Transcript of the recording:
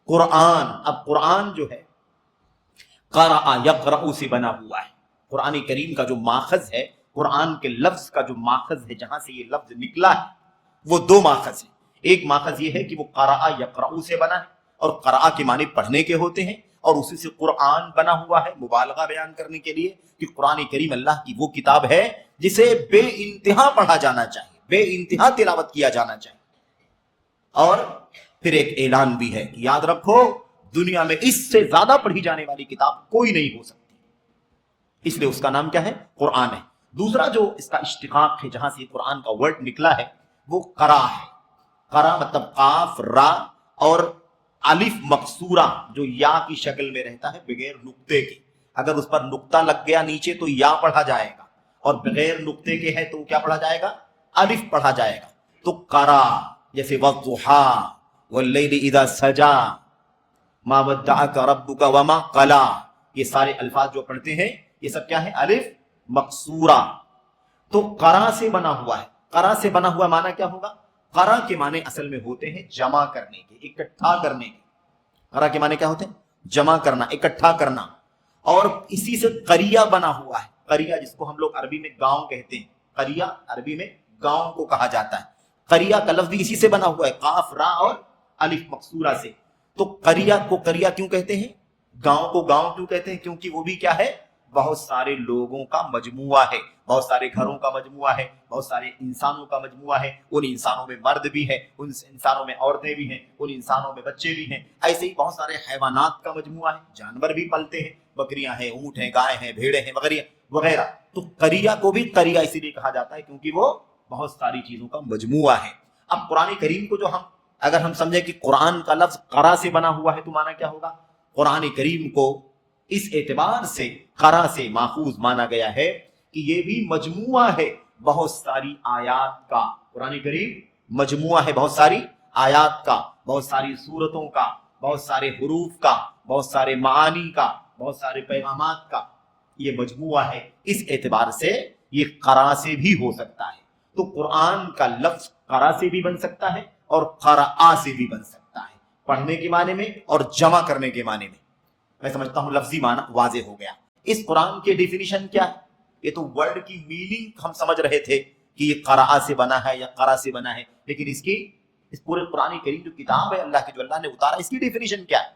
قرآن، اب قرآن جو ہے قرأ یقرأ سے بنا ہوا ہے. قرآن کریم کا جو ماخذ ہے، قرآن کے لفظ کا جو ماخذ ہے، جہاں سے یہ لفظ نکلا ہے، وہ دو ماخذ ہیں. ایک ماخذ یہ ہے کہ وہ قرأ یقرأ سے بنا ہے، اور قرأ کے معنی پڑھنے کے ہوتے ہیں، اور اسی سے قرآن بنا ہوا ہے مبالغہ بیان کرنے کے لیے کہ قرآن کریم اللہ کی وہ کتاب ہے جسے بے انتہا پڑھا جانا چاہیے، بے انتہا تلاوت کیا جانا چاہیے. اور پھر ایک اعلان بھی ہے کہ یاد رکھو دنیا میں اس سے زیادہ پڑھی جانے والی کتاب کوئی نہیں ہو سکتی، اس لیے اس کا نام کیا ہے؟ قرآن ہے. دوسرا جو اس کا اشتقاق ہے، جہاں سے قرآن کا ورڈ نکلا ہے، وہ قرا ہے. قرا مطلب قاف را اور الف مقصورہ جو یا کی شکل میں رہتا ہے بغیر نقطے کے. اگر اس پر نقطہ لگ گیا نیچے تو یا پڑھا جائے گا، اور بغیر نقطے کے ہے تو کیا پڑھا جائے گا؟ الف پڑھا جائے گا. تو قرا جیسے والضحیٰ واللیل اذا سجا ما ودعک ربک وما قلا، یہ سارے الفاظ جو پڑھتے ہیں یہ سب کیا ہے؟ الف مقصورہ. تو قرا سے بنا ہوا ہے. قرا سے بنا ہوا معنی کیا ہوگا؟ قرا کے معنی اصل میں ہوتے ہیں جمع کرنے کے، اکٹھا کرنے کے. قرا کے معنی کیا ہوتے ہیں؟ جمع کرنا، اکٹھا کرنا. اور اسی سے قریہ بنا ہوا ہے. قریہ جس کو ہم لوگ عربی میں گاؤں کہتے ہیں، قریہ عربی میں گاؤں کو کہا جاتا ہے. قریہ کا لفظ بھی اسی سے بنا ہوا ہے، قاف را اور الف مقصورہ سے. تو قریہ کو قریہ کیوں کہتے ہیں؟ گاؤں کو گاؤں کیوں کہتے ہیں؟ کیونکہ وہ بھی کیا ہے؟ بہت سارے لوگوں کا مجموعہ ہے، بہت سارے گھروں کا مجموعہ ہے، بہت سارے انسانوں کا مجموعہ ہے. ان انسانوں میں مرد بھی ہیں، ان انسانوں میں عورتیں بھی ہیں، ان انسانوں میں بچے بھی ہیں. ایسے ہی بہت سارے حیوانات کا مجموعہ ہے، جانور بھی پلتے ہیں، بکریاں ہیں، اونٹ ہیں، گائے ہیں، بھیڑیں ہیں وغیرہ. تو قریہ کو بھی قریہ اسی لیے کہا جاتا ہے کیونکہ وہ بہت ساری چیزوں کا مجموعہ ہے. اب قرآن کریم کو جو اگر ہم سمجھیں کہ قرآن کا لفظ قرا سے بنا ہوا ہے تو معنی کیا ہوگا؟ قرآن کریم کو اس اعتبار سے قرا سے ماخوذ مانا گیا ہے کہ یہ بھی مجموعہ ہے بہت ساری آیات کا. قرآن کریم مجموعہ ہے بہت ساری آیات کا، بہت ساری صورتوں کا، بہت سارے حروف کا، بہت سارے معانی کا، بہت سارے پیغامات کا. یہ مجموعہ ہے، اس اعتبار سے یہ قرا سے بھی ہو سکتا ہے. تو قرآن کا لفظ قرا سے بھی بن سکتا ہے اور قرآ سے بھی بن سکتا ہے، پڑھنے کے معنی میں اور جمع کرنے کے معنی میں. میں سمجھتا ہوں لفظی معنی واضح ہو گیا. اس قرآن کے ڈیفینیشن کیا ہے؟ یہ تو ورڈ کی میننگ ہم سمجھ رہے تھے کہ یہ قرآ سے بنا ہے یا قرا سے بنا ہے، لیکن اس پورے قرآن کریم جو کتاب ہے اللہ کی جو اللہ نے اتارا، اس کی ڈیفینیشن کیا ہے؟